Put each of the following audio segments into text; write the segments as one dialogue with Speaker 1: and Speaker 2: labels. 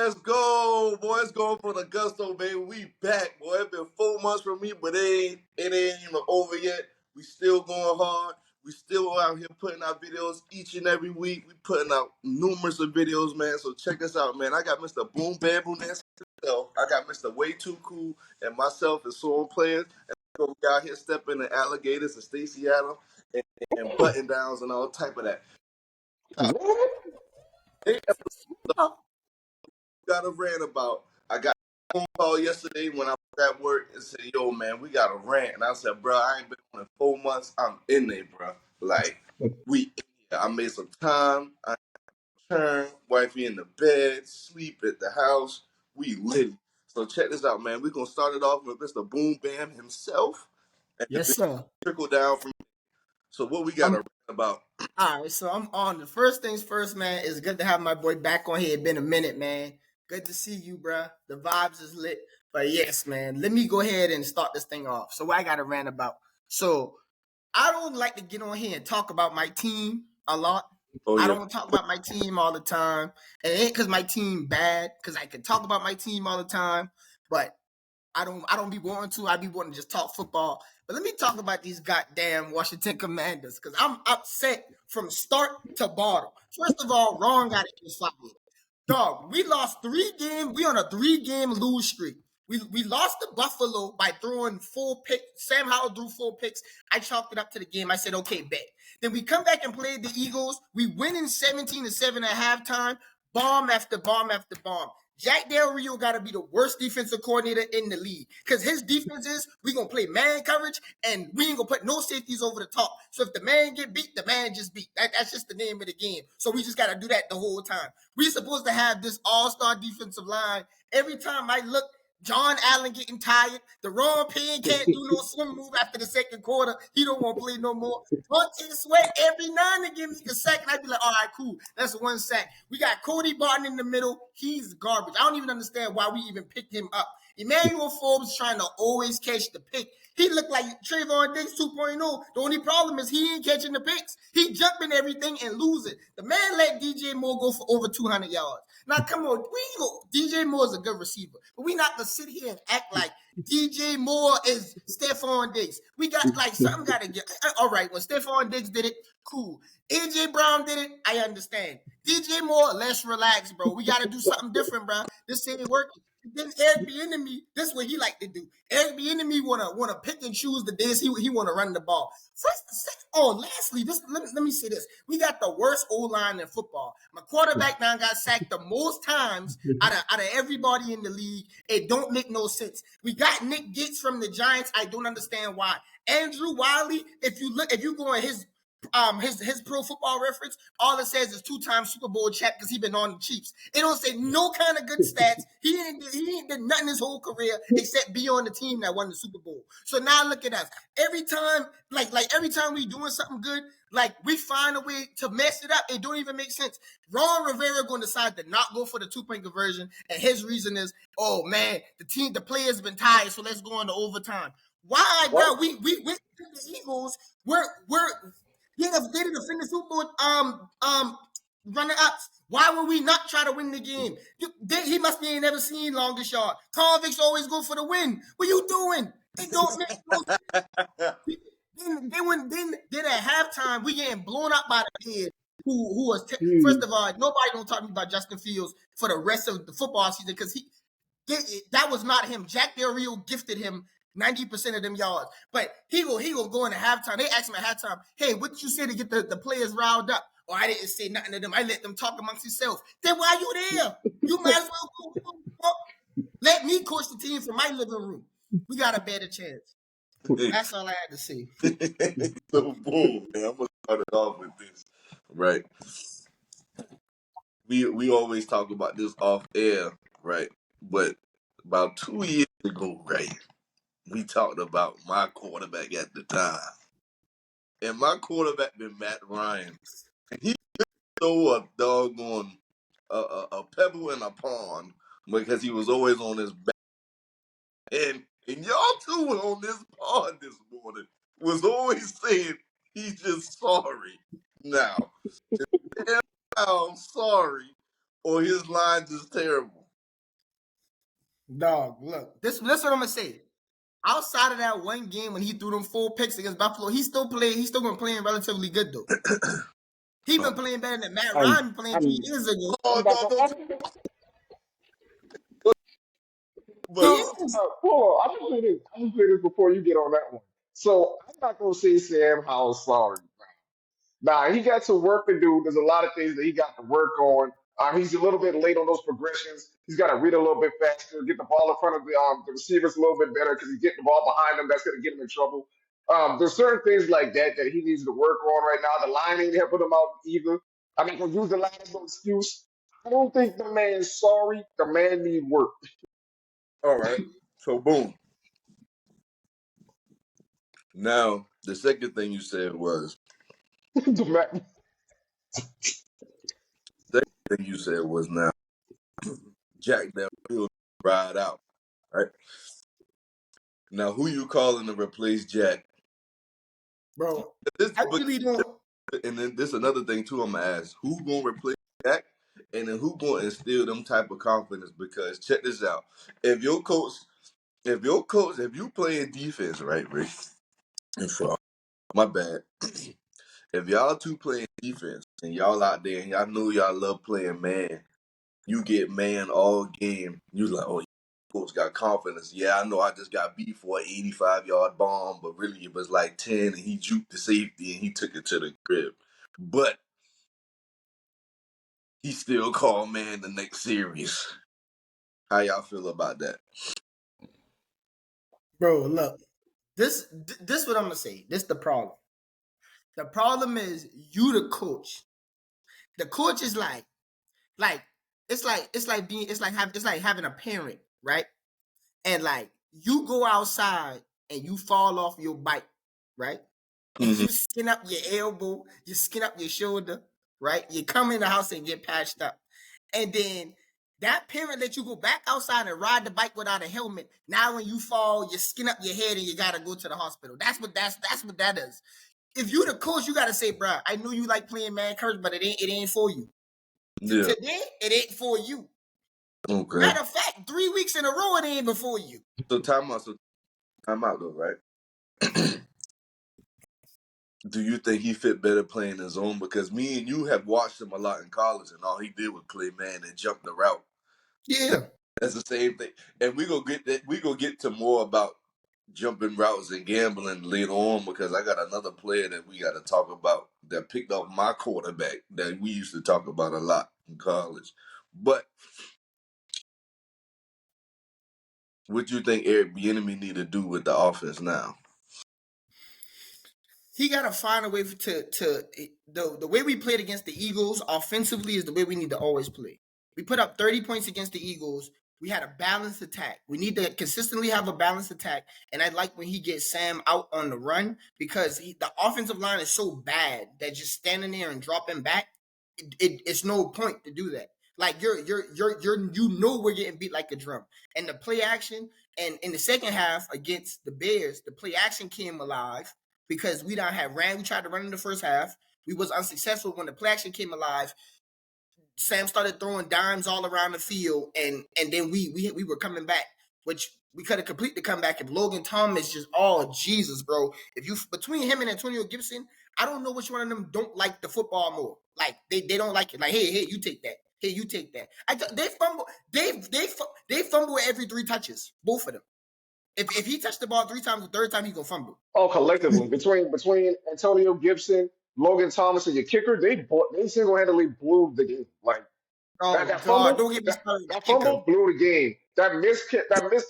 Speaker 1: Let's go, boy. It's going for the gusto, baby. We back, boy. It's been 4 months from me, but it ain't even over yet. We still going hard. We still out here putting out videos each and every week. We putting out numerous of videos, man. So check us out, man. I got Mr. Boom Bamboo Nancy. I got Mr. Way Too Cool and myself and Soul Players. And we out here stepping the alligators and Stacey Adams and button downs and all type of that. Hey, got a rant about. I got a phone call yesterday when I was at work and said, "Yo, man, we got a rant." And I said, "Bro, I ain't been on in 4 months. I'm in there, bro. Like, we in here. I made some time. I turned wifey in the bed, sleep at the house. We lit. So check this out, man. We're gonna start it off with Mr. Boom Bam himself, and
Speaker 2: Yes,
Speaker 1: then
Speaker 2: sir.
Speaker 1: trickle down from. So what we got to
Speaker 2: I'm
Speaker 1: rant about?
Speaker 2: all right. So I'm on. The first things first, man. It's good to have my boy back on here. It's been a minute, man. Good to see you, bruh. The vibes is lit. But yes, man. Let me go ahead and start this thing off. So what I got to rant about. So I don't like to get on here and talk about my team a lot.
Speaker 1: Oh
Speaker 2: I
Speaker 1: yeah,
Speaker 2: don't talk about my team all the time. And it ain't because my team bad, because I can talk about my team all the time. But I don't be wanting to. I be wanting to just talk football. But let me talk about these goddamn Washington Commanders because I'm upset from start to bottom. First of all, Ron got it fired. Dog, we lost 3 games. We on a 3-game lose streak. We lost to Buffalo by throwing 4 picks. Sam Howell threw 4 picks. I chalked it up to the game. I said, okay, bet. Then we come back and play the Eagles. We win in 17-7 at halftime. Bomb after bomb after bomb. Jack Del Rio got to be the worst defensive coordinator in the league because his defense is we gonna play man coverage and we ain't gonna put no safeties over the top. So if the man get beat, the man just beat. That's just the name of the game. So we just got to do that the whole time. We supposed to have this all-star defensive line. Every time I look, John Allen getting tired. The Ron Payne can't do no swim move after the second quarter. He don't want to play no more. Montez Sweat every now and again make a sack, and I'd be like, all right, cool. That's 1 sack. We got Cody Barton in the middle. He's garbage. I don't even understand why we even picked him up. Emmanuel Forbes trying to always catch the pick. He looked like Trayvon Diggs 2.0. The only problem is he ain't catching the picks. He jumping everything and losing. The man let DJ Moore go for over 200 yards. Now, come on. DJ Moore is a good receiver, but we not going to sit here and act like DJ Moore is Stephon Diggs. We got like something got to get. All right, when Stephon Diggs did it, cool. AJ Brown did it, I understand. DJ Moore, let's relax, bro. We got to do something different, bro. This ain't working. Then Eric Bieniemy, this is what he like to do. Eric Bieniemy wanna pick and choose the days he wanna run the ball. Lastly, let me say this: we got the worst O line in football. My quarterback now got sacked the most times out of everybody in the league. It don't make no sense. We got Nick Gates from the Giants. I don't understand why. Andrew Wiley, if you go on his pro football reference, all it says is 2-time Super Bowl champ because he been on the Chiefs. It don't say no kind of good stats. He ain't did nothing his whole career except be on the team that won the Super Bowl. So now look at us. Every time, like every time we doing something good, like we find a way to mess it up. It don't even make sense. Ron Rivera going to decide to not go for the 2-point conversion, and his reason is, oh man, the players been tired, so let's go into overtime. Why, bro? We went to the Eagles. We're they didn't defend the Super Bowl runner ups. Why would we not try to win the game? He must be ain't never seen longest yard. Convicts always go for the win. What you doing? It don't make no sense. Then at halftime, we getting blown up by the kid who was first of all, nobody don't talk to me about Justin Fields for the rest of the football season because that was not him. Jack Del Rio gifted him 90% of them yards. But he will go into halftime. They asked him at halftime, hey, what did you say to get the players riled up? Or I didn't say nothing to them. I let them talk amongst themselves. Then why you there? You might as well go. Let me coach the team from my living room. We got a better chance. That's all I had to say.
Speaker 1: So boom, man. I'm gonna start it off with this, right? We always talk about this off air, right? But about 2 years ago, right, we talked about my quarterback at the time, and my quarterback been Matt Ryan. He threw a doggone a pebble in a pond because he was always on his back, and y'all two were on this pond this morning was always saying he's just sorry. Now, I'm sorry, or his lines is terrible.
Speaker 2: Dog, look, this what I'm gonna say. Outside of that one game when he threw them 4 picks against Buffalo, he still played. He's still been playing relatively good though. He
Speaker 1: Oh,
Speaker 2: been playing better than Matt
Speaker 3: I'm
Speaker 2: Ryan playing two
Speaker 3: I'm
Speaker 2: years ago.
Speaker 3: I'm
Speaker 1: oh
Speaker 3: not
Speaker 1: no,
Speaker 3: gonna.
Speaker 1: don't.
Speaker 2: He
Speaker 1: But
Speaker 3: So
Speaker 2: is,
Speaker 3: hold on, I'm gonna say this. I'm gonna say this before you get on that one. So I'm not gonna say Sam Howell's sorry. Nah, he got some work to do. There's a lot of things that he got to work on. He's a little bit late on those progressions. He's got to read a little bit faster, get the ball in front of the receivers a little bit better because he's getting the ball behind him. That's going to get him in trouble. There's certain things like that that he needs to work on right now. The line ain't helping him out either. I'm not going to use the line as no excuse. I don't think the man's sorry. The man needs work.
Speaker 1: all right. So boom. Now the second thing you said was
Speaker 3: The man-
Speaker 1: thing you said was now Jack that will ride out. Right? Now who you calling to replace Jack?
Speaker 2: bro.
Speaker 1: This
Speaker 2: I
Speaker 1: but
Speaker 2: really don't.
Speaker 1: and then this another thing too I'm gonna ask. Who gonna replace Jack? And then who gonna instill them type of confidence? Because check this out. If your coach if you playing defense, right, Rick? And for my bad. If y'all two playing defense and y'all out there and y'all know y'all love playing man, you get man all game. You like, oh, coach got confidence. Yeah, I know I just got beat for an 85-yard bomb, but really it was like 10 and he juked the safety and he took it to the crib. But he still called man the next series. How y'all feel about that?
Speaker 2: Bro, look, this what I'm gonna say. This the problem. The problem is you, the coach. The coach is like it's like having a parent, right? And like you go outside and you fall off your bike, right? And
Speaker 1: Mm-hmm.
Speaker 2: you skin up your elbow, you skin up your shoulder, right? You come in the house and get patched up. And then that parent let you go back outside and ride the bike without a helmet. Now when you fall, you skin up your head and you gotta go to the hospital. That's what that is. If you the coach, you gotta say, bro, I know you like playing man courage, but it ain't for you.
Speaker 1: Yeah.
Speaker 2: Today, it ain't for you.
Speaker 1: Okay.
Speaker 2: Matter of fact, 3 weeks in a row, it ain't even for you.
Speaker 1: So time out though, right? Do you think he fit better playing his own? Because me and you have watched him a lot in college, and all he did was play man and jump the route.
Speaker 2: Yeah.
Speaker 1: That's the same thing. And we gonna get that. We gonna get to more about jumping routes and gambling later on because I got another player that we got to talk about that picked off my quarterback that we used to talk about a lot in college. But what do you think Eric Bieniemy need to do with the offense now?
Speaker 2: He gotta find a way to the way we played against the Eagles offensively is the way we need to always play. We put up 30 points against the Eagles. We had a balanced attack. We need to consistently have a balanced attack. And I like when he gets Sam out on the run because the offensive line is so bad that just standing there and dropping back, it's no point to do that. Like you know we're getting beat like a drum. And the play action and in the second half against the Bears, the play action came alive because we don't have ran. We tried to run in the first half. We was unsuccessful when the play action came alive. Sam started throwing dimes all around the field, and then we were coming back, which we could have completed the comeback if Logan Thomas just Jesus, bro. If you between him and Antonio Gibson, I don't know which one of them don't like the football more. Like they don't like it. Like hey you take that. Hey you take that. They fumble. They fumble every 3 touches. Both of them. If he touched the ball 3 times, the third time he gonna fumble.
Speaker 3: Oh, collectively between Antonio Gibson, Logan Thomas, and your kicker, they single handedly blew the game. Like that,
Speaker 2: Oh
Speaker 3: that
Speaker 2: God,
Speaker 3: fumble,
Speaker 2: don't get me
Speaker 3: that,
Speaker 2: started
Speaker 3: that
Speaker 2: with the kicker.
Speaker 3: fumble blew the game. That missed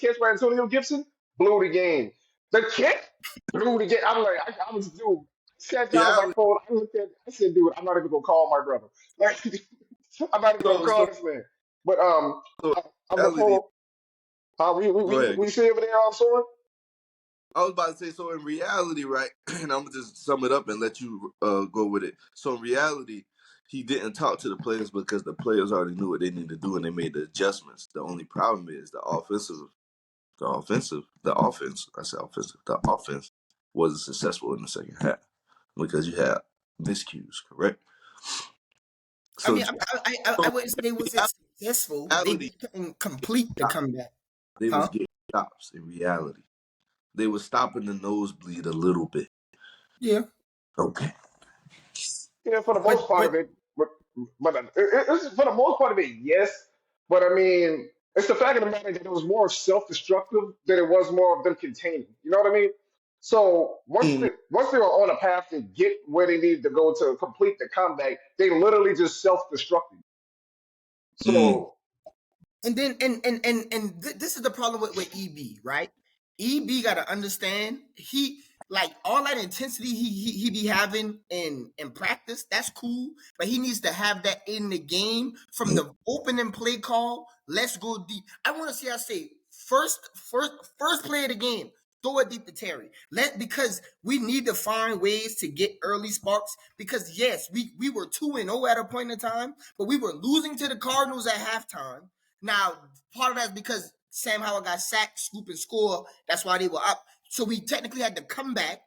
Speaker 3: catch by Antonio Gibson blew the game. The kick blew the game. I'm like, I was dude. I sat down on my
Speaker 1: Reality.
Speaker 3: phone. I said, dude, I'm not even gonna call my brother. Like, I'm not even gonna
Speaker 1: So
Speaker 3: call
Speaker 1: so
Speaker 3: this man. But
Speaker 1: so
Speaker 3: I'm gonna
Speaker 1: reality.
Speaker 3: pull. We we
Speaker 1: Go
Speaker 3: we
Speaker 1: ahead.
Speaker 3: we see over there. I'm sorry.
Speaker 1: I was about to say, so in reality, right? And I'm gonna just sum it up and let you go with it. So in reality, he didn't talk to the players because the players already knew what they needed to do and they made the adjustments. The only problem is the offense. I said offensive. The offense wasn't successful in the second half because you had miscues, correct?
Speaker 2: I
Speaker 1: So,
Speaker 2: mean, I wouldn't say it wasn't successful. They
Speaker 1: reality,
Speaker 2: couldn't complete the comeback.
Speaker 1: They was
Speaker 2: Huh?
Speaker 1: getting stops in reality. They were stopping the nosebleed a little bit.
Speaker 2: Yeah.
Speaker 1: Okay.
Speaker 3: Yeah, for the
Speaker 2: But
Speaker 3: most part
Speaker 2: but
Speaker 3: of it, it's for the most part of it, yes. But I mean, it's the fact of the matter that it was more self-destructive than it was more of them containing. You know what I mean? So
Speaker 1: Mm,
Speaker 3: once they were on a path to get where they needed to go to complete the comeback, they literally just self-destructed.
Speaker 1: mm,
Speaker 3: So
Speaker 2: and then this is the problem with EB, right? EB got to understand he like all that intensity he be having in practice. That's cool, but he needs to have that in the game from the opening play call. Let's go deep. I want to see I say first play of the game. Throw it deep to Terry. Because we need to find ways to get early sparks. Because yes, we were 2-0 at a point in time, but we were losing to the Cardinals at halftime. Now, part of that's because Sam Howell got sacked, scoop, and score. That's why they were up. So we technically had to come back.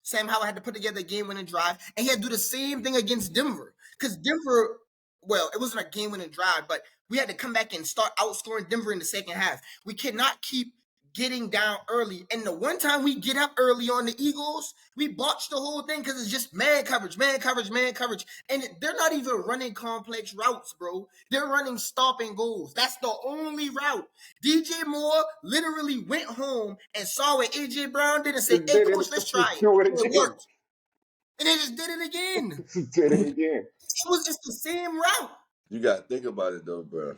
Speaker 2: Sam Howell had to put together a game-winning drive, and he had to do the same thing against Denver. Because Denver, well, it wasn't a game-winning drive, but we had to come back and start outscoring Denver in the second half. We cannot keep getting down early. And the one time we get up early on the Eagles, we botch the whole thing because it's just man coverage, man coverage, man coverage. And they're not even running complex routes, bro. They're running stop and goes. That's the only route. DJ Moore literally went home and saw what AJ Brown did and said,
Speaker 3: just
Speaker 2: hey,
Speaker 3: did
Speaker 2: coach, let's try
Speaker 3: it,
Speaker 2: it.
Speaker 3: do it
Speaker 2: And it
Speaker 3: again.
Speaker 2: worked. And they just did it again.
Speaker 3: Just did it again.
Speaker 2: It was just the same route.
Speaker 1: you gotta think about it though, bro.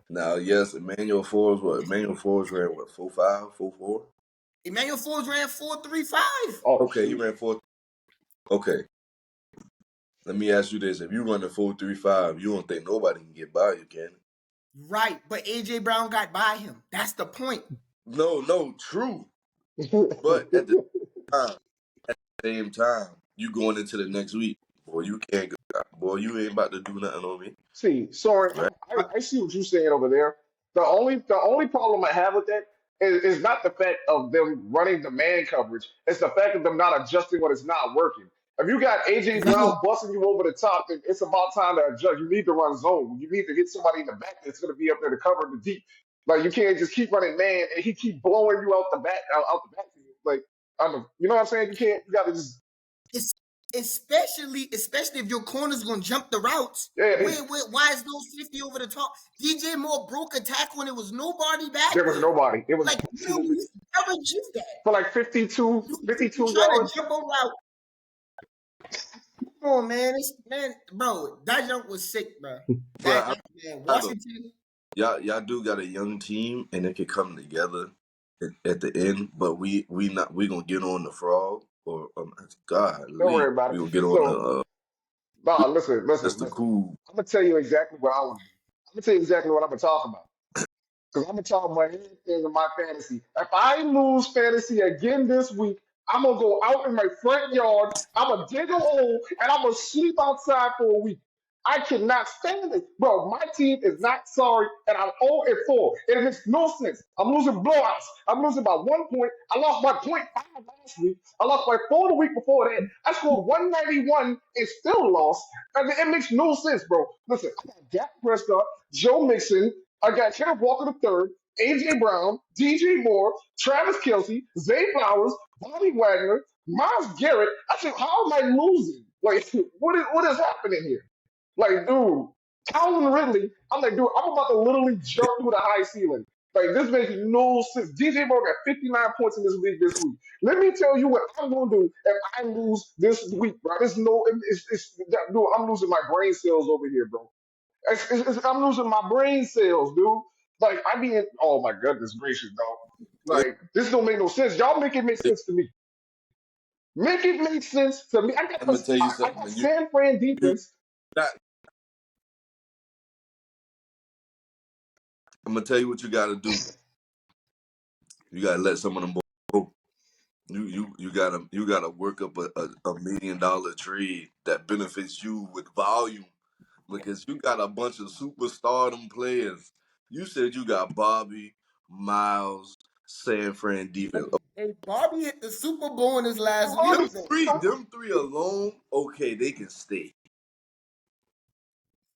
Speaker 1: Now, yes, Emmanuel Forbes. What Emmanuel Forbes ran? What 4.5, 4.4?
Speaker 2: Emmanuel Forbes ran 4.35.
Speaker 3: Oh
Speaker 1: Okay, he
Speaker 3: shoot.
Speaker 1: ran 4. Okay, let me ask you this: if you run a 4.35, you don't think nobody can get by you, can?
Speaker 2: Right, but AJ Brown got by him. That's the point.
Speaker 1: No, no, true. But at the time, same time, you going into the next week, boy, you can't go. Boy, you ain't about to do nothing on me,
Speaker 3: See, sorry,
Speaker 1: right?
Speaker 3: I see what you're saying over there. The only problem I have with that is not the fact of them running the man coverage. It's the fact of them not adjusting when it's not working. If you got AJ
Speaker 2: Right.
Speaker 3: Brown busting you over the top, then it's about time to adjust. You need to run zone. You need to hit somebody in the back that's going to be up there to cover the deep. Like you can't just keep running man and he keep blowing you out the backfield. Like I don't, you know what I'm saying? You can't. You got to just
Speaker 2: It's especially if your corner's gonna jump the routes.
Speaker 3: yeah.
Speaker 2: Why is no safety over the top? DJ Moore broke a tackle and there was nobody back
Speaker 3: There was
Speaker 2: there.
Speaker 3: nobody. It was
Speaker 2: Like you know,
Speaker 3: absolutely
Speaker 2: we never do that.
Speaker 3: for like 52,
Speaker 2: You
Speaker 3: 52
Speaker 2: try to
Speaker 3: yards.
Speaker 2: jump a route. Come on, man. Bro, that jump was sick, bro.
Speaker 1: But
Speaker 2: That man,
Speaker 1: I don't.
Speaker 2: Washington.
Speaker 1: Y'all do got a young team, and it can come together at the end. But we gonna get on the frog, or God,
Speaker 3: Don't worry
Speaker 1: Lee,
Speaker 3: about
Speaker 1: we
Speaker 3: it.
Speaker 1: gonna get on the
Speaker 3: So, nah, listen,
Speaker 1: that's
Speaker 3: listen,
Speaker 1: the
Speaker 3: listen.
Speaker 1: cool.
Speaker 3: I'm gonna tell you exactly what I want to do. I'm gonna tell you exactly what I'm gonna talk about. Because I'm gonna talk about anything in my fantasy. If I lose fantasy again this week, I'm gonna go out in my front yard. I'm gonna dig a hole and I'm gonna sleep outside for a week. I cannot stand it, bro. My team is not sorry, and I'm 0-4. It makes no sense. I'm losing blowouts. I'm losing by 1 point. I lost by point 5 last week. I lost by 4 the week before that. I scored 191 and still lost. I mean, it makes no sense, bro. Listen, I got Dak Prescott, Joe Mixon, I got Kenneth Walker the third, AJ Brown, DJ Moore, Travis Kelsey, Zay Flowers, Bobby Wagner, Miles Garrett. I said, how am I losing? Like, what is happening here? Like, dude, Calvin Ridley. I'm like, dude, I'm about to literally jump through the high ceiling. Like, this makes no sense. DJ Moore got 59 points in this league this week. Let me tell you what I'm gonna do if I lose this week, bro. There's no, dude, I'm losing my brain cells over here, bro. I'm losing my brain cells, dude. Like I mean, oh my goodness gracious, dog. Like this don't make no sense. Y'all make it make sense to me. Make it make sense to me. I got
Speaker 1: I'm
Speaker 3: the
Speaker 1: gonna tell you
Speaker 3: I
Speaker 1: something.
Speaker 3: got
Speaker 1: When
Speaker 3: San Fran
Speaker 1: you
Speaker 3: defense.
Speaker 1: not, I'm gonna tell you what you got to do. You gotta let some of them go. You gotta work up a $1 million trade that benefits you with volume because you got a bunch of superstardom players. You said you got Bobby, Miles, San Fran defense.
Speaker 2: Hey, Bobby hit the Super Bowl in his last week,
Speaker 3: Bobby,
Speaker 2: though.
Speaker 1: Them three alone, okay, they can stay.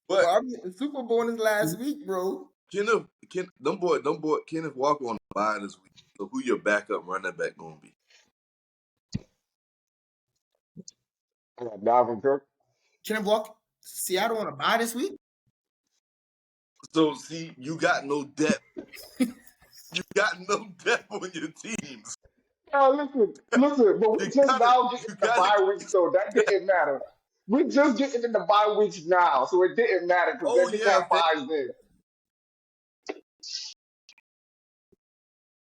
Speaker 1: But
Speaker 2: Bobby hit the Super Bowl in his last week, bro.
Speaker 1: Kenneth Walker on the bye this week. So who your backup running back gonna be?
Speaker 3: Dalvin Cook.
Speaker 2: Kenneth Walker, Seattle on a bye this week.
Speaker 1: So see, you got no depth. You got no depth on your teams.
Speaker 3: Listen, but we
Speaker 1: You
Speaker 3: just
Speaker 1: gotta,
Speaker 3: now getting
Speaker 1: you
Speaker 3: the
Speaker 1: gotta.
Speaker 3: bye weeks, so that didn't matter. We just getting in the bye weeks now, so it didn't matter because they
Speaker 1: Oh
Speaker 3: didn't
Speaker 1: yeah,
Speaker 3: have buys then.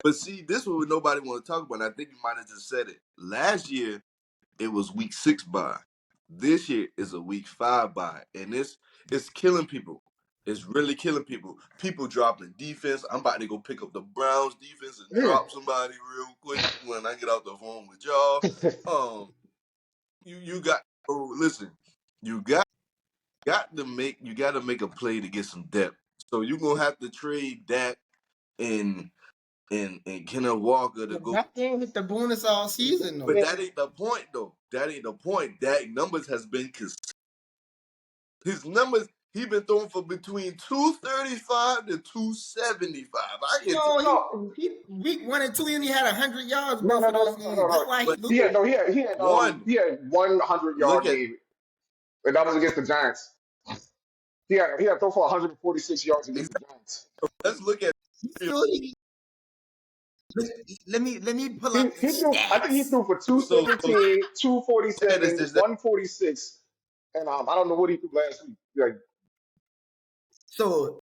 Speaker 1: but see, this is what nobody want to talk about. And I think you might have just said it. Last year, it was week 6 bye. This year is a week 5 bye, and it's killing people. It's really killing people. People dropping defense. I'm about to go pick up the Browns defense and
Speaker 3: Yeah.
Speaker 1: drop somebody real quick when I get off the phone with y'all. You got. Oh, listen, you got to make a play to get some depth. So you're gonna have to trade Dak and and Kenneth Walker to
Speaker 2: But
Speaker 1: go.
Speaker 2: that didn't hit the bonus all season though.
Speaker 1: But that ain't the point though. That ain't the point. Dak numbers has been his numbers. He been throwing for between 235 to 275. I can tell.
Speaker 2: No,
Speaker 3: No,
Speaker 2: he week 1 and 2 he only had 100 yards
Speaker 3: no,
Speaker 2: both
Speaker 3: no,
Speaker 2: of
Speaker 3: no,
Speaker 2: those
Speaker 3: no, no,
Speaker 2: games.
Speaker 3: no,
Speaker 2: That's
Speaker 3: no.
Speaker 2: why he
Speaker 1: But
Speaker 2: losing.
Speaker 1: one,
Speaker 3: He had 100
Speaker 1: look
Speaker 3: yard
Speaker 1: at
Speaker 3: game, and that was against the Giants. He had throw for 146 yards against the Giants.
Speaker 1: let's look at.
Speaker 2: He still let me pull up the
Speaker 3: He threw. I think he
Speaker 2: stats.
Speaker 3: threw for
Speaker 1: So
Speaker 3: 217,
Speaker 1: look at this.
Speaker 3: 247,
Speaker 1: This
Speaker 3: 146, and I don't know what he threw last week. Like,
Speaker 2: So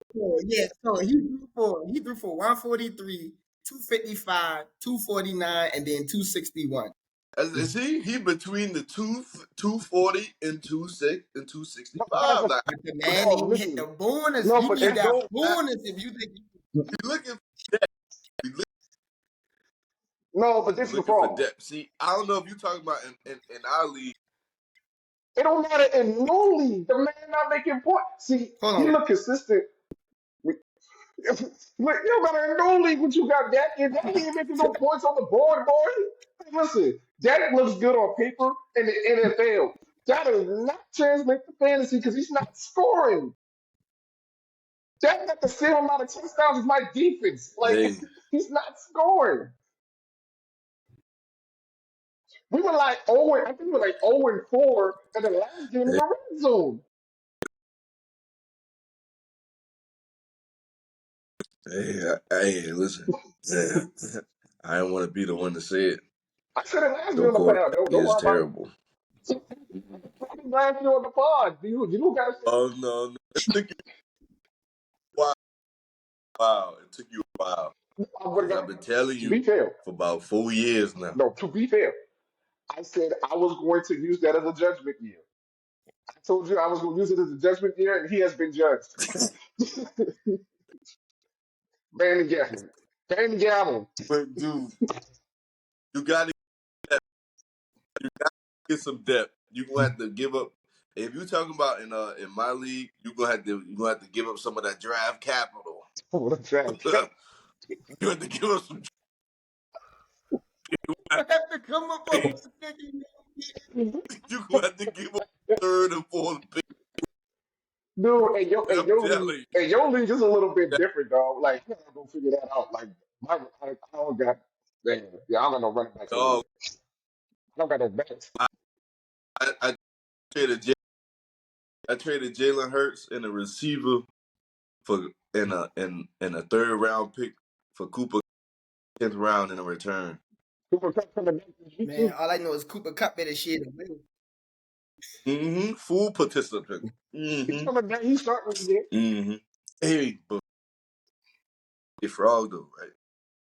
Speaker 2: he threw for 143, 255, 249, and then 261.
Speaker 1: see, he between the 240 and 26 and
Speaker 3: but that's
Speaker 1: 265. Like
Speaker 2: But the
Speaker 3: but
Speaker 2: man
Speaker 3: dog,
Speaker 2: didn't hit
Speaker 3: listen.
Speaker 2: the bonus.
Speaker 3: No,
Speaker 2: You
Speaker 3: but
Speaker 2: need
Speaker 3: it
Speaker 2: that
Speaker 3: don't matter.
Speaker 2: bonus if you think.
Speaker 1: we looking for depth.
Speaker 3: No, but this is the
Speaker 1: Looking for
Speaker 3: problem.
Speaker 1: depth. See, I don't know if you talking about in our league.
Speaker 3: It don't matter in no league. The man not making points. See,
Speaker 2: Hold
Speaker 3: he
Speaker 2: on.
Speaker 3: look consistent. Look, it don't matter in no league what you got. That ain't making no points on the board, boy. Hey, listen, Dak looks good on paper in the NFL. That does not translate to fantasy because he's not scoring. Dak got the same amount of touchdowns as my defense. Like,
Speaker 1: Hey,
Speaker 3: he's not scoring. We were like 0, I think we were like 0 and 4 in the last game in
Speaker 1: hey,
Speaker 3: the red zone.
Speaker 1: hey, listen. Yeah. I don't want to be the one to say it.
Speaker 3: I said it last year
Speaker 1: Your
Speaker 3: on the pod.
Speaker 1: quarterback
Speaker 3: Don't
Speaker 1: is
Speaker 3: worry about
Speaker 1: terrible.
Speaker 3: it. Last year on the pod. You guys said
Speaker 1: Oh no, it took you a while. It took you a while
Speaker 3: I would
Speaker 1: because
Speaker 3: have
Speaker 1: I've
Speaker 3: got.
Speaker 1: been telling
Speaker 3: To
Speaker 1: you
Speaker 3: be fair,
Speaker 1: for about 4 years now.
Speaker 3: no. To be fair, I said I was going to use that as a judgment year. I told you I was going to use it as a judgment year, and he has been judged. Van Gammon. Van Gammon.
Speaker 1: But dude, you got to get some depth. You gonna have to give up. If you talking about in my league, you gonna have to give up some of that draft capital.
Speaker 3: What a trash.
Speaker 1: You have to give up some.
Speaker 2: I have to come up
Speaker 1: Hey,
Speaker 2: with the
Speaker 1: you gonna have to give up third and fourth pick.
Speaker 3: Dude,
Speaker 1: I'm telling
Speaker 3: and your league is a little bit different, dog. Like, you gotta go figure that out. Like, I don't got, man, yeah, I don't got no running backs
Speaker 1: you,
Speaker 3: anyway.
Speaker 1: dog.
Speaker 3: I don't got no backs.
Speaker 1: I traded I traded Jalen Hurts and a receiver for in a third round pick for Cooper 10th round in a return.
Speaker 3: Cooper Cup coming back this week,
Speaker 2: man.
Speaker 3: too.
Speaker 2: All I know is Cooper Cup better shit away.
Speaker 1: Full participant.
Speaker 3: He's coming back. He's starting again.
Speaker 1: Hey, but hey, Frog though, right?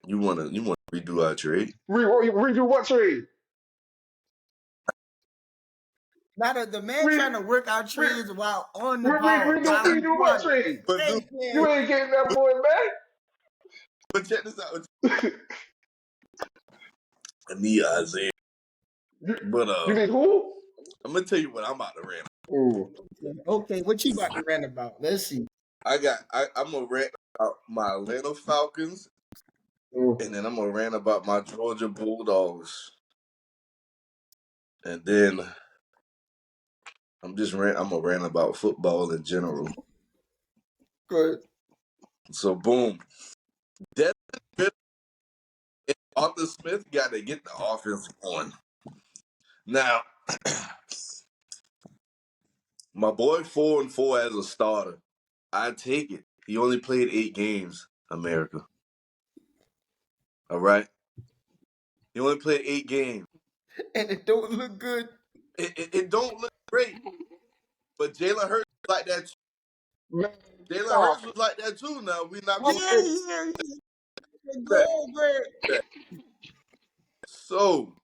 Speaker 1: You wanna redo our trade?
Speaker 3: Redo what trade?
Speaker 2: Now the man
Speaker 3: Re,
Speaker 2: trying to work out
Speaker 3: re,
Speaker 2: trades while on the pod, while he
Speaker 3: redo what
Speaker 2: won.
Speaker 3: trade?
Speaker 1: But dude,
Speaker 2: Hey
Speaker 3: You
Speaker 2: man,
Speaker 3: ain't getting that boy
Speaker 1: but check this out.
Speaker 3: back.
Speaker 1: I need Isaiah,
Speaker 3: you,
Speaker 1: but
Speaker 3: you need who?
Speaker 1: I'm gonna tell you what I'm about to rant.
Speaker 3: Ooh,
Speaker 2: okay, what you about to rant about? Let's see.
Speaker 1: I'm gonna rant about my Atlanta Falcons,
Speaker 3: ooh.
Speaker 1: and then I'm gonna rant about my Georgia Bulldogs, and then I'm gonna rant about football in general.
Speaker 2: Good.
Speaker 1: So boom. Desmond Ritter and Arthur Smith got to get the offense going. Now, my boy 4-4 as a starter. I take it. He only played 8 games, America. All right? He only played 8 games.
Speaker 2: And it don't look good.
Speaker 1: It don't look great. But Jalen Hurts was like that.
Speaker 3: Man,
Speaker 1: Jalen
Speaker 3: stop
Speaker 1: Hurts was
Speaker 3: it.
Speaker 1: like that too. Now we not
Speaker 2: Yeah,
Speaker 1: gonna
Speaker 3: Hey,
Speaker 2: yeah.
Speaker 1: that.
Speaker 2: Go, bro.
Speaker 1: So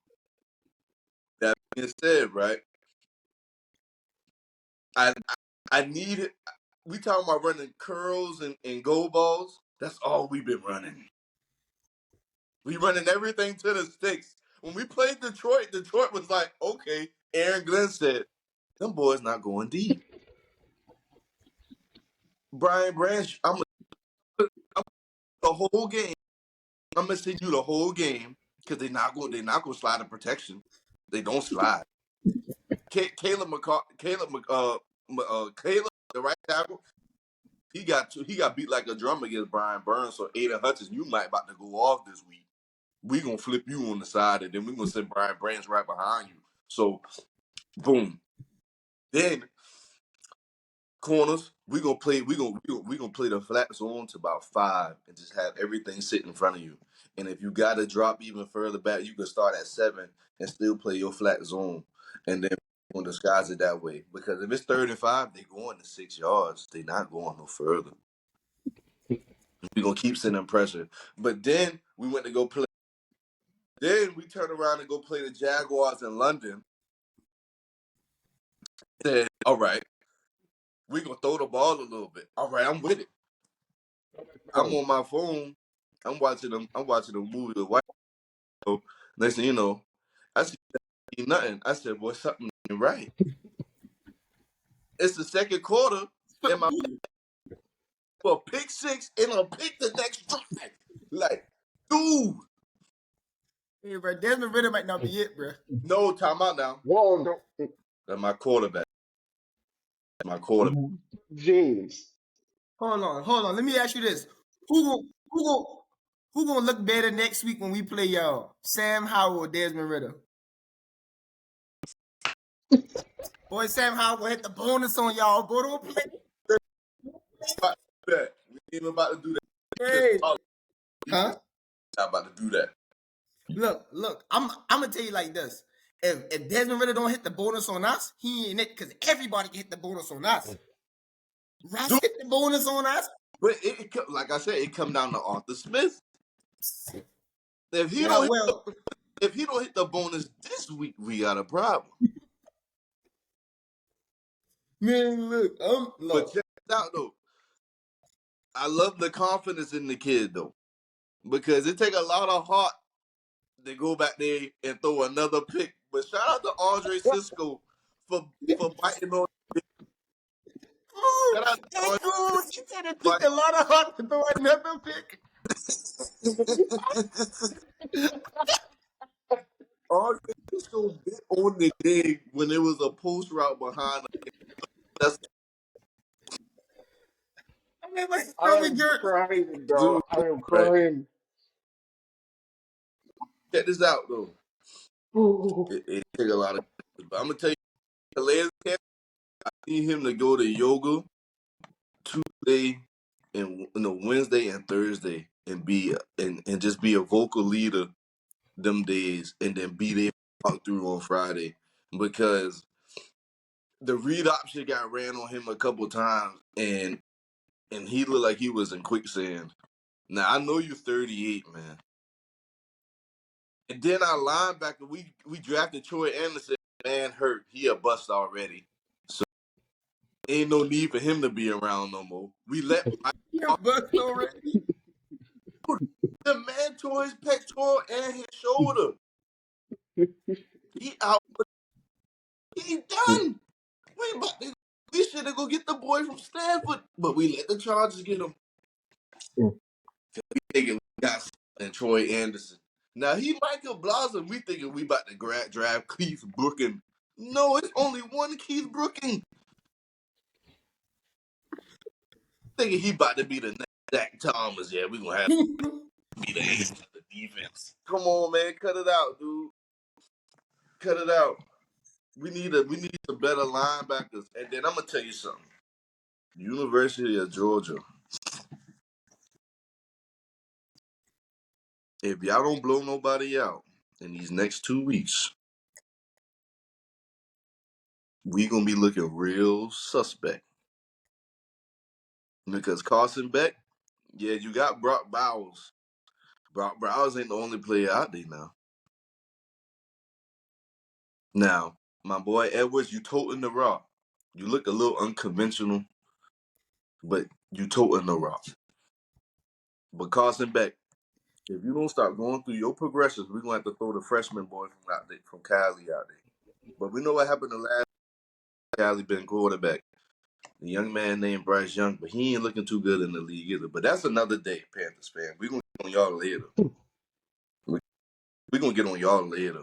Speaker 1: that being said, right? I I need it. We talking about running curls and go balls. That's all we've been running. We running everything to the sticks. When we played Detroit, Detroit was like, okay. Aaron Glenn said, them boys not going deep. Brian Branch, I'm the whole game. I'm gonna send you the whole game because they're not gonna slide the protection. They don't slide. Caleb, the right tackle, he got beat like a drum against Brian Burns. So Aiden Hutchins, you might about to go off this week. We gonna flip you on the side, and then we gonna send Brian Branch right behind you. So boom. Then corners, we gonna play the flat zone to about 5 and just have everything sit in front of you. And if you gotta drop even further back, you can start at 7 and still play your flat zone. And then we're gonna disguise it that way. Because if it's 35, they going to 6 yards. They not going no further. We're gonna keep sending pressure. But then we went to go play. Then we turned around and go play the Jaguars in London. Said, all right, we're gonna throw the ball a little bit. All right, I'm with it. I'm on my phone. I'm watching a movie with white people. Next thing you know, I see nothing. I said, boy, something ain't right. It's the second quarter, and my for pick 6 and a pick the next drive. Like, dude,
Speaker 2: Hey, bro, Desmond Ritter might not be it, bro.
Speaker 1: no timeout now.
Speaker 3: whoa, don't,
Speaker 1: That's my quarterback. My quarterback.
Speaker 3: James.
Speaker 2: Hold on. Let me ask you this: Who gon' who gon' who gonna look better next week when we play y'all? Sam Howell or Desmond Ritter? Boy, Sam Howell gonna hit the bonus on y'all. Boy, don't play.
Speaker 1: About to do that. We ain't even about to do that.
Speaker 2: Hey, huh?
Speaker 1: Not about to do that.
Speaker 2: Look. I'm gonna tell you like this: if Desmond Ritter don't hit the bonus on us, he ain't it because everybody can hit the bonus on us. Russ
Speaker 1: Dude,
Speaker 2: hit the bonus on us.
Speaker 1: but like I said, it come down to Arthur Smith. If he don't
Speaker 2: Well,
Speaker 1: hit
Speaker 2: well,
Speaker 1: if he don't hit the bonus this week, we got a problem.
Speaker 2: man,
Speaker 1: But
Speaker 2: look.
Speaker 1: check it out though. I love the confidence in the kid though, because it take a lot of heart to go back there and throw another pick. But shout out to Andre Cisco for biting on.
Speaker 2: Ooh,
Speaker 1: Shout out to
Speaker 2: hey,
Speaker 1: Andre
Speaker 2: cool. He said it took
Speaker 1: Cisco.
Speaker 2: a lot of heart to throw another pick.
Speaker 1: Andre Cisco bit on the dig when it was a post route behind him. That's
Speaker 2: I mean, my
Speaker 3: I
Speaker 2: stomach
Speaker 3: am
Speaker 2: hurt.
Speaker 3: crying, dog.
Speaker 1: dude.
Speaker 3: I am
Speaker 1: Right.
Speaker 3: crying.
Speaker 1: Check this out though.
Speaker 3: Ooh.
Speaker 1: It take a lot of. But I'm gonna tell you, Calais camp. I need him to go to yoga Tuesday and Wednesday and Thursday and and just be a vocal leader them days and then be there walk through on Friday because the read option got ran on him a couple times and he looked like he was in quicksand. Now I know you're 38, man. And then our linebacker, we drafted Troy Anderson, man hurt. He a bust already. So ain't no need for him to be around no more. We let
Speaker 2: You're bust already.
Speaker 1: the man tore his pectoral and his shoulder. He out. He done. We should have go get the boy from Stanford, but we let the Chargers get him. We thinking we got and Troy Anderson. Now he Michael Blossom. We thinking we about to draft Keith Brooking. No, it's only one Keith Brooking. Thinking he about to be the next Zach Thomas, yeah, we gonna have to be the ace of the defense. Come on, man, cut it out, dude. Cut it out. We need some better linebackers. And then I'm gonna tell you something. University of Georgia. If y'all don't blow nobody out in these next 2 weeks, we gonna be looking real suspect. Because Carson Beck, yeah, you got Brock Bowers. Brock Bowers ain't the only player out there now. Now, my boy Edwards, you toting the rock. You look a little unconventional, but you toting the rock. But Carson Beck, if you don't start going through your progressions, we're gonna have to throw the freshman boy from out there, from Cali out there. But we know what happened the last Cali been quarterback. A young man named Bryce Young, but he ain't looking too good in the league either. But that's another day, Panthers fan. We're gonna get on y'all later. We're gonna get on y'all later.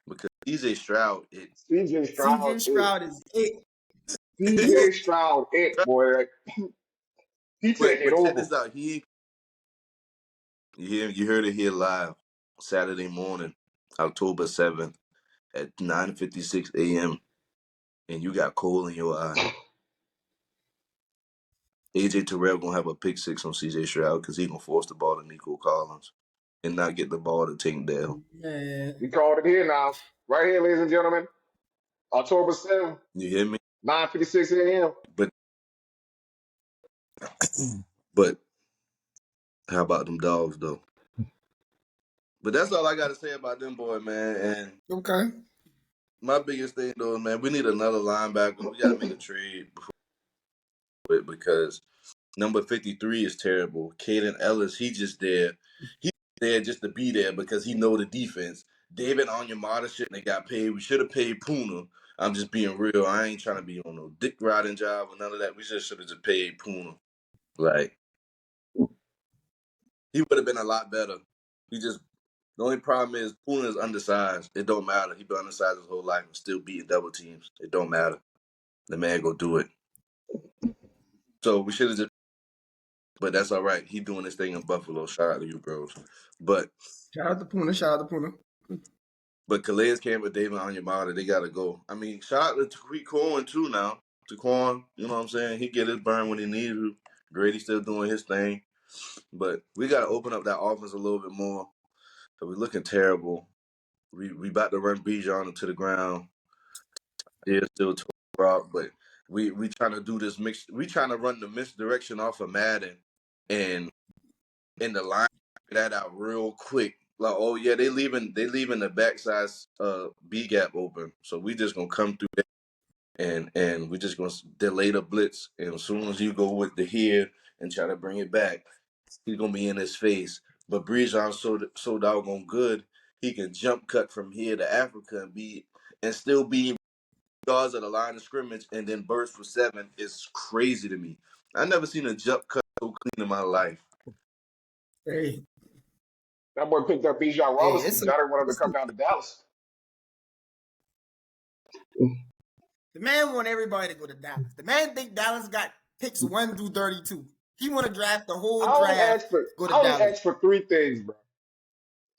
Speaker 1: Because CJ Stroud,
Speaker 3: CJ Stroud,
Speaker 2: CJ Stroud is it.
Speaker 3: CJ Stroud, boy. He take it
Speaker 1: but check
Speaker 3: over.
Speaker 1: this out. You heard it here live Saturday morning, October 7th at 9:56 a.m. and you got coal in your eye. AJ Terrell gonna have a pick six on CJ Stroud because he gonna force the ball to Nico Collins and not get the ball to Tank Dell.
Speaker 2: Man.
Speaker 3: We called it here now. Right here, ladies and gentlemen. October 7th,
Speaker 1: You hear me?
Speaker 3: 9:56 a.m.
Speaker 1: But but how about them dogs though? But that's all I gotta say about them boy, man. And
Speaker 2: Okay.
Speaker 1: my biggest thing though, man, we need another linebacker. We gotta make a trade before it because number 53 is terrible. Caden Ellis, he just there. He's there just to be there because he know the defense. David Onyemata shit, they got paid. We should have paid Puna. I'm just being real. I ain't trying to be on no dick riding job or none of that. We should have just paid Puna. Like, he would have been a lot better. The only problem is Puna is undersized. It don't matter. He been undersized his whole life and still beating double teams. It don't matter. The man go do it. So we should have just, but that's all right. He doing this thing in Buffalo. Shout out to you, bros. But
Speaker 2: Shout out to Puna. Shout out to Puna.
Speaker 1: But Calais came with David Onyemata. They got to go. I mean, shout out to Taquan too now. Taquan, you know what I'm saying? He get his burn when he needs to. Grady still doing his thing. But we got to open up that offense a little bit more. We're looking terrible. We about to run Bijan into the ground. They're still to rock, but we trying to do this mix. We trying to run the misdirection off of Madden and in the line that out real quick. Like, oh yeah, they leaving the backside B gap open. So we just gonna come through there and we just gonna delay the blitz. And as soon as you go with the here and try to bring it back, he's gonna be in his face. But Breeze's so doggone good, he can jump cut from here to Africa and still be yards of the line of scrimmage and then burst for 7 is crazy to me. I never seen a jump cut so clean in my life.
Speaker 2: Hey,
Speaker 3: That boy picked up Bijan
Speaker 2: hey,
Speaker 3: Robinson. Y'all didn't want him to come down to Dallas.
Speaker 2: the man want everybody to go to Dallas. The man think Dallas got picks 1 through 32. He want to draft the whole
Speaker 3: I only
Speaker 2: draft.
Speaker 3: asked for
Speaker 2: Go to
Speaker 3: I only
Speaker 2: Dallas.
Speaker 3: asked for three things, bro.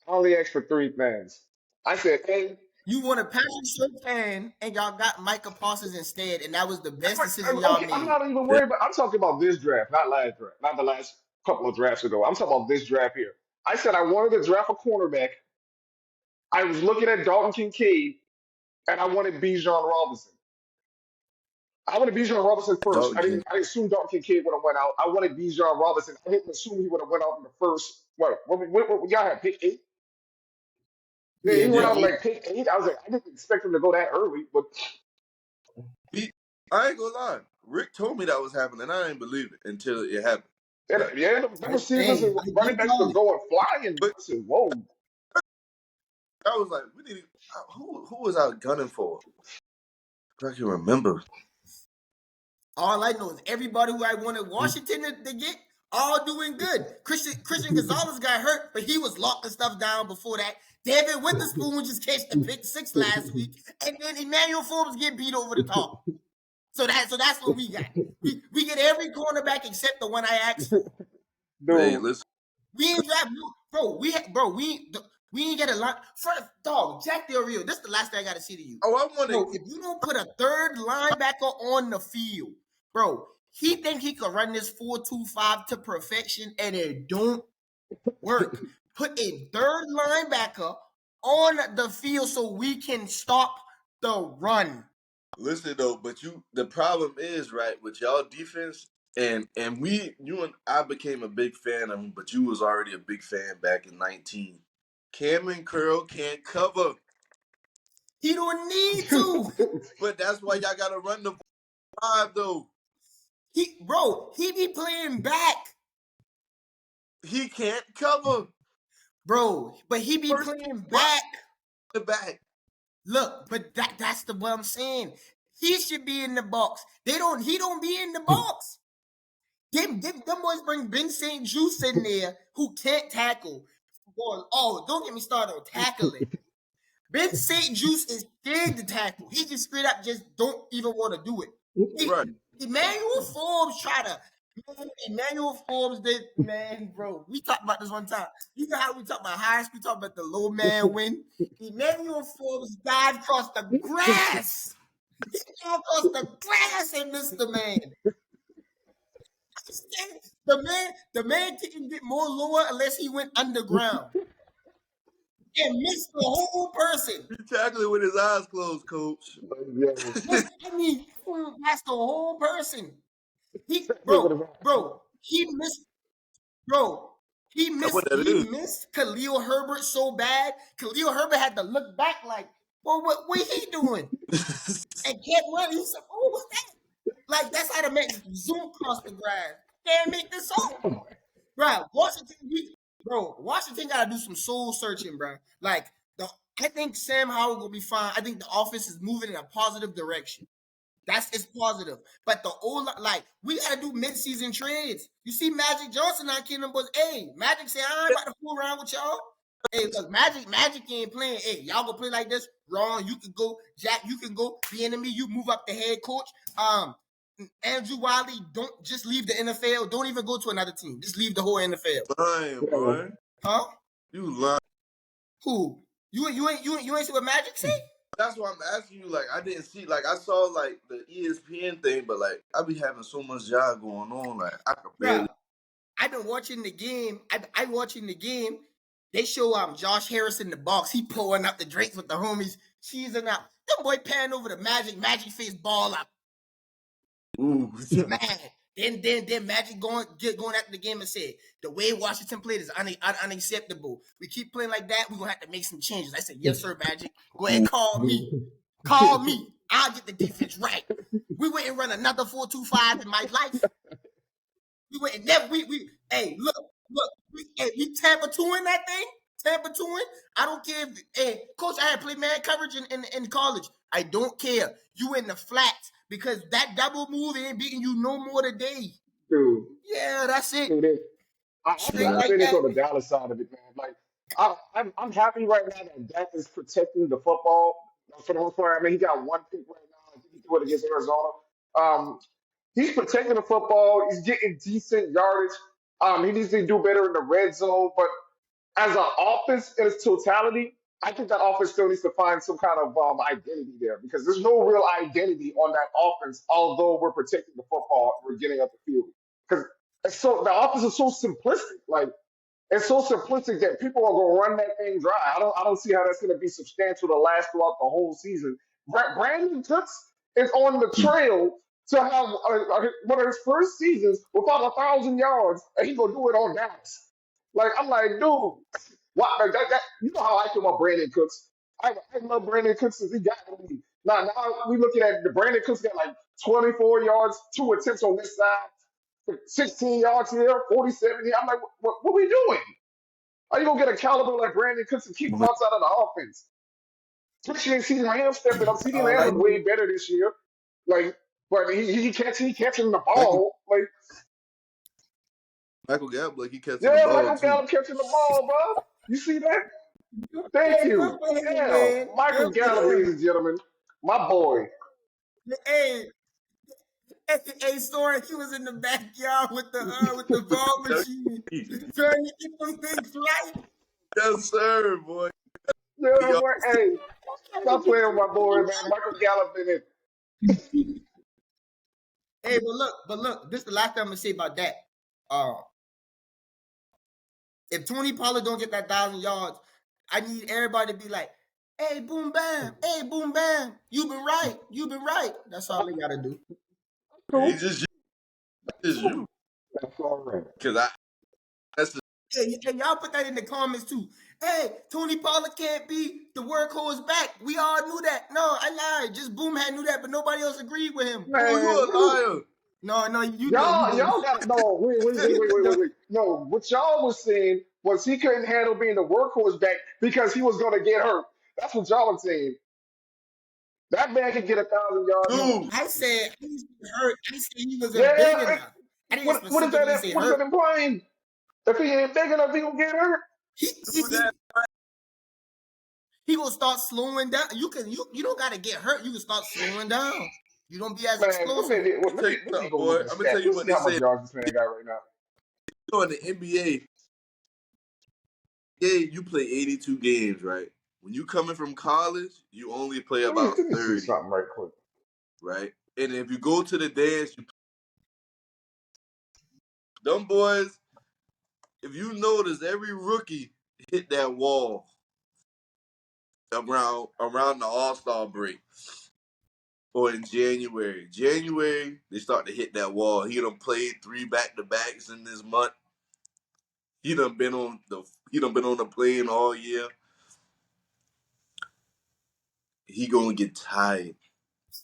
Speaker 3: I only asked for three things. I said, hey,
Speaker 2: You want a Patrick Surtain, and y'all got Micah Parsons instead, and that was the best decision y'all
Speaker 3: okay, I'm
Speaker 2: made.
Speaker 3: not even worried about. I'm talking about this draft, not last draft, not the last couple of drafts ago. I'm talking about this draft here. I said I wanted to draft a cornerback. I was looking at Dalton Kincaid, and I wanted Bijan Robinson. I wanted Bijan Robinson first.
Speaker 1: Dalton
Speaker 3: I
Speaker 1: King.
Speaker 3: didn't. I assumed Dalton Kincaid would have went out. I wanted Bijan Robinson. I didn't assume he would have went out in the first. What y'all had pick 8? Yeah,
Speaker 2: Yeah,
Speaker 3: he went
Speaker 2: pick
Speaker 1: Yeah.
Speaker 3: out
Speaker 2: eight.
Speaker 3: like pick 8. I was like, I didn't expect him to go that early, but
Speaker 1: I ain't gonna lie. Rick told me that was happening. I didn't believe it until it happened.
Speaker 3: and,
Speaker 1: Like,
Speaker 3: yeah, the receivers
Speaker 2: Hey,
Speaker 3: and running backs were going flying.
Speaker 1: but
Speaker 3: I said, whoa.
Speaker 1: I was like, we need who was I gunning for? I can remember.
Speaker 2: all I know is everybody who I wanted Washington to get, all doing good. Christian Gonzalez got hurt, but he was locking stuff down before that. David Witherspoon just catched the pick 6 last week, and then Emmanuel Forbes get beat over the top. So that's what we got. We get every cornerback except the one I asked for.
Speaker 1: Hey,
Speaker 3: Dude,
Speaker 1: listen.
Speaker 2: We ain't draft, we ain't get a lot. First, dog, Jack Del Rio. This is the last thing I got to see to you,
Speaker 1: Oh, I want
Speaker 2: bro.
Speaker 1: to.
Speaker 2: If you don't put a third linebacker on the field, bro, he think he could run this 4-2-5 to perfection, and it don't work. Put a third linebacker on the field so we can stop the run.
Speaker 1: Listen though, but the problem is right with y'all defense, and you and I became a big fan of him, but you was already a big fan back in 19. Cameron Curl can't cover,
Speaker 2: He don't need to.
Speaker 1: but that's why y'all gotta run the five though.
Speaker 2: He be playing back.
Speaker 1: He can't cover
Speaker 2: Bro, but he be
Speaker 1: first team
Speaker 2: playing
Speaker 1: run
Speaker 2: back.
Speaker 1: the back.
Speaker 2: Look, but that's the what I'm saying. He should be in the box. He don't be in the box. Them boys bring Ben St. Juice in there who can't tackle. Boy, oh, don't get me started on tackling. Ben St. Juice is scared to tackle. He just straight up just don't even want to do it.
Speaker 1: Right.
Speaker 2: Emmanuel Forbes Emmanuel Forbes did, man, bro. We talked about this one time. You know how we talk about high school, we talk about the low man win. Emmanuel Forbes dived across the grass. He dived across the grass and missed the man. The man didn't get more lower unless he went underground and missed the whole person.
Speaker 1: He tackling with his eyes closed, coach.
Speaker 3: yo,
Speaker 2: I mean, that's the whole person. He,
Speaker 3: what about
Speaker 2: he missed, bro.
Speaker 1: That's what that
Speaker 2: He
Speaker 1: is.
Speaker 2: missed Khalil Herbert so bad. Khalil Herbert had to look back like, well, what he doing? And kept running. He said, "Oh, what's that?" Like that's how the man zoom across the grass. Can't make this up, bro. Washington gotta do some soul searching, bro. Like I think Sam Howell will be fine. I think the offense is moving in a positive direction. It's positive. But the old like we gotta do mid-season trades. You see Magic Johnson not killing them, but hey, Magic say I ain't about to fool around with y'all. Hey, look, Magic ain't playing. Hey, y'all gonna play like this? Ron, you can go. Jack, you can go. The enemy, you move up the head coach. Andrew Wiley, don't just leave the NFL. Don't even go to another team. Just leave the whole NFL.
Speaker 1: Lying, boy.
Speaker 2: Huh?
Speaker 1: You lying.
Speaker 2: Who? You ain't see what Magic say?
Speaker 1: That's why I'm asking you. Like, I didn't see. Like, I saw like the ESPN thing, but like, I be having so much job going on. Like, I could barely.
Speaker 2: Bruh, I've been watching the game. I watching the game. They show Josh Harris in the box. He pulling up the drinks with the homies. Cheesing out. Them boy pan over the Magic face ball up.
Speaker 1: Ooh.
Speaker 2: Mad. Then Magic going after the game and said the way Washington played is unacceptable. We keep playing like that, we're gonna have to make some changes. I said, yes, sir, Magic. Go ahead, call me. Call me. I'll get the defense right. We wouldn't run another 4-2-5 in my life. We went never. Hey, look. We Tampa 2 in that thing. Tampa 2 in. I don't care. Hey, coach, I had played man coverage in college. I don't care. You in the flats because that double move ain't beating you no more today.
Speaker 3: dude?
Speaker 2: Yeah, that's it.
Speaker 3: Dude,
Speaker 2: Straight
Speaker 3: I'll
Speaker 2: like
Speaker 3: say this
Speaker 2: that.
Speaker 3: on the Dallas side of it, man. Like, I'm happy right now that Dak is protecting the football for the most part. I mean, he got one pick right now. I think he threw it against Arizona. Um, he's protecting the football. He's getting decent yardage. He needs to do better in the red zone. But as an offense in its totality, I think that offense still needs to find some kind of identity there because there's no real identity on that offense. Although we're protecting the football, we're getting up the field because the offense is so simplistic. Like it's so simplistic that people are going to run that thing dry. I don't see how that's going to be substantial to last throughout the whole season. Brandon Cooks is on the trail to have one of his first seasons without 1,000 yards, and he's gonna do it on Dallas. Like I'm like, dude, what? You know how I feel about Brandon Cooks. I love Brandon Cooks since he got in the league. Now we looking at the Brandon Cooks got like 24 yards, 2 attempts on this side, 16 yards here, 47 here. I'm like, what we doing? Are you gonna get a caliber like Brandon Cooks and keep him outside of the offense? Especially CeeDee Lamb stepping up. CeeDee
Speaker 2: All
Speaker 3: Lamb
Speaker 2: I
Speaker 3: was way
Speaker 2: know.
Speaker 3: better this year. Like, but he catching the
Speaker 1: Michael
Speaker 3: ball. Like,
Speaker 1: Michael Gallup, like he catching the
Speaker 3: yeah,
Speaker 1: ball
Speaker 3: Michael
Speaker 1: too.
Speaker 3: Gallup catching the ball, bro. You see that? Thank
Speaker 2: Yeah, good
Speaker 3: you.
Speaker 2: for him,
Speaker 3: Yeah,
Speaker 2: man.
Speaker 3: Michael
Speaker 2: Good for
Speaker 3: Gallup, ladies
Speaker 2: him.
Speaker 3: and gentlemen, my boy.
Speaker 2: Hey, Hey, Soren, he was in the backyard with the ball machine trying to get them things right.
Speaker 1: Yes, sir, boy.
Speaker 3: Yeah,
Speaker 1: Y'all,
Speaker 3: boy, hey,
Speaker 2: Trying to
Speaker 3: stop
Speaker 2: get
Speaker 3: playing with
Speaker 2: them
Speaker 3: my boy,
Speaker 2: things
Speaker 3: man. Michael Gallup in it.
Speaker 2: right. Hey, but look, this is the last thing I'm gonna say about that. Uh, if Tony Pollard don't get that 1,000 yards, I need everybody to be like, "Hey, boom bam, hey, boom bam, you been right, you been right." That's all they gotta do.
Speaker 1: he
Speaker 3: Cool.
Speaker 1: just you.
Speaker 3: Cool. That's all right.
Speaker 1: Cause that's the
Speaker 2: Hey, y'all put that in the comments too. Hey, Tony Pollard can't be the workhorse back. We all knew that. No, I lied. Just Boom had knew that, but nobody else agreed with him.
Speaker 1: oh, you
Speaker 3: Man,
Speaker 1: a liar.
Speaker 2: No, you did. You
Speaker 3: y'all
Speaker 2: did.
Speaker 3: got no. Wait. No, what y'all was saying was he couldn't handle being the workhorse back because he was going to get hurt. That's what y'all were saying. That man could get 1,000 yards.
Speaker 2: No,
Speaker 1: Dude,
Speaker 2: I said he's hurt. I said he wasn't big
Speaker 3: Yeah.
Speaker 2: enough. I didn't
Speaker 3: What is
Speaker 2: specifically
Speaker 3: that?
Speaker 2: say
Speaker 3: What is
Speaker 2: hurt.
Speaker 3: that implying? If he ain't big enough, he gonna get hurt.
Speaker 2: He he
Speaker 1: do
Speaker 2: he,
Speaker 1: that.
Speaker 2: he will start slowing down. You don't gotta get hurt. You can start slowing down. You don't be as
Speaker 3: Man, come
Speaker 2: explosive.
Speaker 3: here.
Speaker 1: Let me tell you
Speaker 3: Let me
Speaker 1: something,
Speaker 3: go look
Speaker 1: boy.
Speaker 3: at the
Speaker 1: I'm gonna tell
Speaker 3: stats.
Speaker 1: you
Speaker 3: Let's
Speaker 1: what
Speaker 3: see
Speaker 1: they
Speaker 3: how much
Speaker 1: say.
Speaker 3: yards this man got right now.
Speaker 1: In the NBA, yeah, you play 82 games, right? When you coming from college, you only play about
Speaker 3: Let me see
Speaker 1: 30,
Speaker 3: something right quick.
Speaker 1: right? And if you go to the dance, them boys, if you notice, every rookie hit that wall around the All-Star break or in January. January, they start to hit that wall. He done played 3 back-to-backs in this month. He done been on the plane all year. He gonna get tired.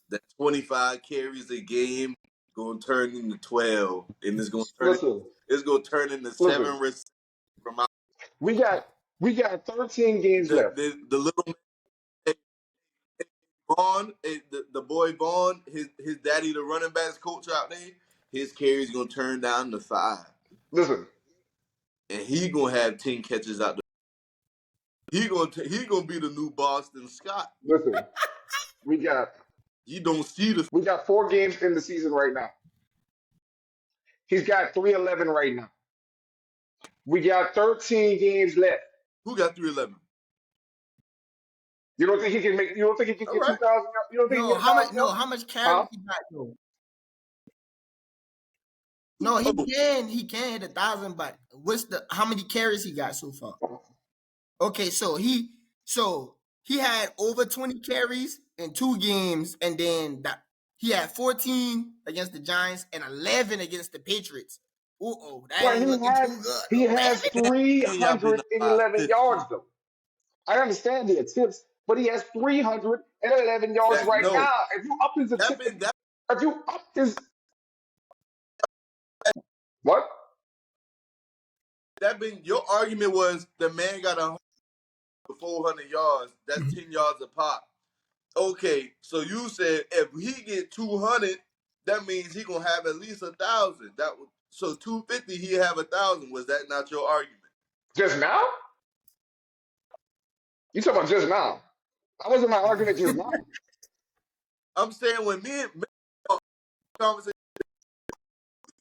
Speaker 1: That 25 carries a game gonna turn into 12, and
Speaker 3: Listen,
Speaker 1: it's gonna turn into
Speaker 3: listen.
Speaker 1: 7 from out
Speaker 3: We got 13 games left.
Speaker 1: the little man, Vaughn, the boy Vaughn, his daddy, the running backs coach out there. His carries gonna turn down to 5,
Speaker 3: Listen,
Speaker 1: and he gonna have 10 catches out. He gonna be the new Boston Scott.
Speaker 3: listen. We got
Speaker 1: You don't see the
Speaker 3: we got 4 games in the season right now. He's got 311 right now. We got 13 games left.
Speaker 1: who got 311.
Speaker 3: You don't think he can make? You don't think he can
Speaker 1: All
Speaker 3: get
Speaker 1: right,
Speaker 3: 2,000? You don't think he can
Speaker 2: No,
Speaker 3: get 1,000
Speaker 2: no,
Speaker 3: yards?
Speaker 2: how much carries
Speaker 3: Huh?
Speaker 2: he got though? No, he can hit 1,000, but what's the how many carries he got so far? Okay, so he had over 20 carries in 2 games, and then he had 14 against the Giants and 11 against the Patriots. That
Speaker 3: But
Speaker 2: ain't looking too good.
Speaker 3: he has
Speaker 2: 11?
Speaker 1: and y'all been about
Speaker 3: 311 yards
Speaker 1: 50.
Speaker 3: though. I understand the attempts, but he has 311 yards
Speaker 1: That
Speaker 3: right
Speaker 1: no,
Speaker 3: now. If you up his
Speaker 1: that
Speaker 3: attempt,
Speaker 1: been that
Speaker 3: if you up his what?
Speaker 1: that been your argument was the man got 400 yards. That's 10 yards a pop. Okay, so you said if he get 200, that means he gonna have at least 1,000. So 250, he have 1,000. Was that not your argument?
Speaker 3: Just now? You talking about just now? That wasn't my argument just now.
Speaker 1: I'm saying when me conversation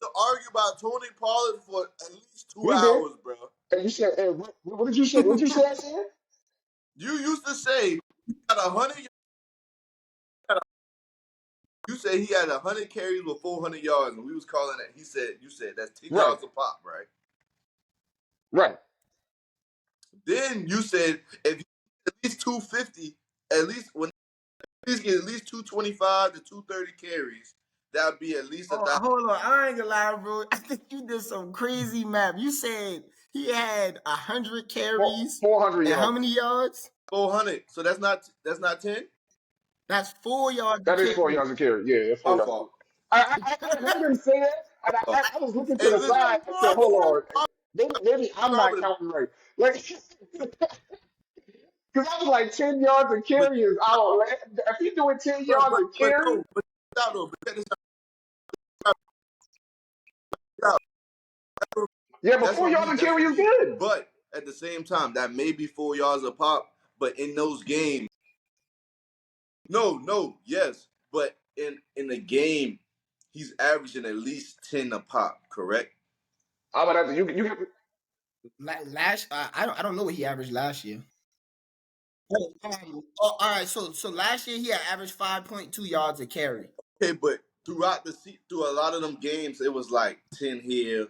Speaker 1: to argue about Tony Pollard for at least two
Speaker 3: We did.
Speaker 1: hours, bro.
Speaker 3: And you said, and what did you say? What did you say I said?
Speaker 1: You used to say he got 100. You say he had 100 carries with 400 yards, and we was calling it. You said that's 10
Speaker 3: Right,
Speaker 1: yards a pop, right?
Speaker 3: right.
Speaker 1: Then you said if he at least 250, at least when he's get at least 225 to 230 carries, that would be at least a
Speaker 2: Oh,
Speaker 1: thousand.
Speaker 2: hold on. I ain't gonna lie, bro. I think you did some crazy math. You said he had 100 carries
Speaker 3: 400
Speaker 2: and how
Speaker 3: yards.
Speaker 2: many yards?
Speaker 1: 400. So that's not 10.
Speaker 2: That's 4 yards a
Speaker 3: That is
Speaker 2: carry.
Speaker 3: 4 yards a carry. Yeah, it's four
Speaker 1: My
Speaker 3: yards a carry.
Speaker 1: fault.
Speaker 3: I heard him say that, and
Speaker 1: Oh.
Speaker 3: I was looking to
Speaker 1: Hey,
Speaker 3: the
Speaker 1: listen,
Speaker 3: side. I said,
Speaker 1: I'm
Speaker 3: hold on. Maybe I'm not
Speaker 1: sorry,
Speaker 3: counting right. Like, because I was like, 10 yards a
Speaker 1: but
Speaker 3: carry is out. If he's doing 10
Speaker 1: but
Speaker 3: yards
Speaker 1: but
Speaker 3: a
Speaker 1: but
Speaker 3: carry,
Speaker 1: no, but check though. But check this out.
Speaker 3: yeah, but
Speaker 1: That's
Speaker 3: four
Speaker 1: for
Speaker 3: yards
Speaker 1: me.
Speaker 3: a
Speaker 1: That's
Speaker 3: carry
Speaker 1: for
Speaker 3: is
Speaker 1: me.
Speaker 3: good.
Speaker 1: But at the same time, that may be 4 yards a pop. But in those games, no, yes. But in the game, he's averaging at least 10 a pop, correct?
Speaker 3: I'm gonna have to you have to
Speaker 2: I don't know what he averaged last year. All right. So last year he had averaged 5.2 yards a carry.
Speaker 1: Okay, but through a lot of them games, it was like 10 here,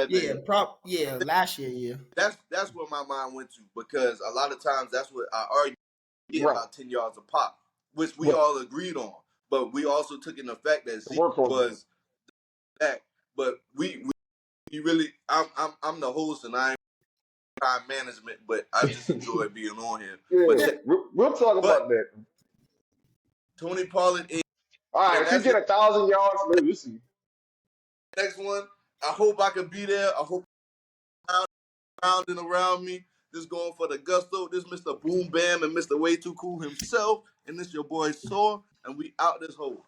Speaker 2: Yeah,
Speaker 1: 7.
Speaker 2: last year, yeah.
Speaker 1: That's where my mind went to, because a lot of times that's what I argue, getting
Speaker 3: right
Speaker 1: about 10 yards a pop, which we
Speaker 3: right
Speaker 1: all agreed on. But we also took in the fact that
Speaker 3: the
Speaker 1: Zeke
Speaker 3: workhorse game.
Speaker 1: was back. But we really, I'm the host and I ain't time management, but I just enjoy being on here. But
Speaker 3: Yeah,
Speaker 2: Yeah,
Speaker 3: we'll talk
Speaker 1: but
Speaker 3: about that.
Speaker 1: Tony Pollard is,
Speaker 3: All right,
Speaker 1: and
Speaker 3: if he
Speaker 1: that's
Speaker 3: get
Speaker 1: it.
Speaker 3: 1,000 yards, we'll see.
Speaker 1: Next one. I hope I can be there. I hope pounding around me. Just going for the gusto. This Mr. Boom Bam and Mr. Way Too Cool himself. And this your boy Saw. And we out this hole.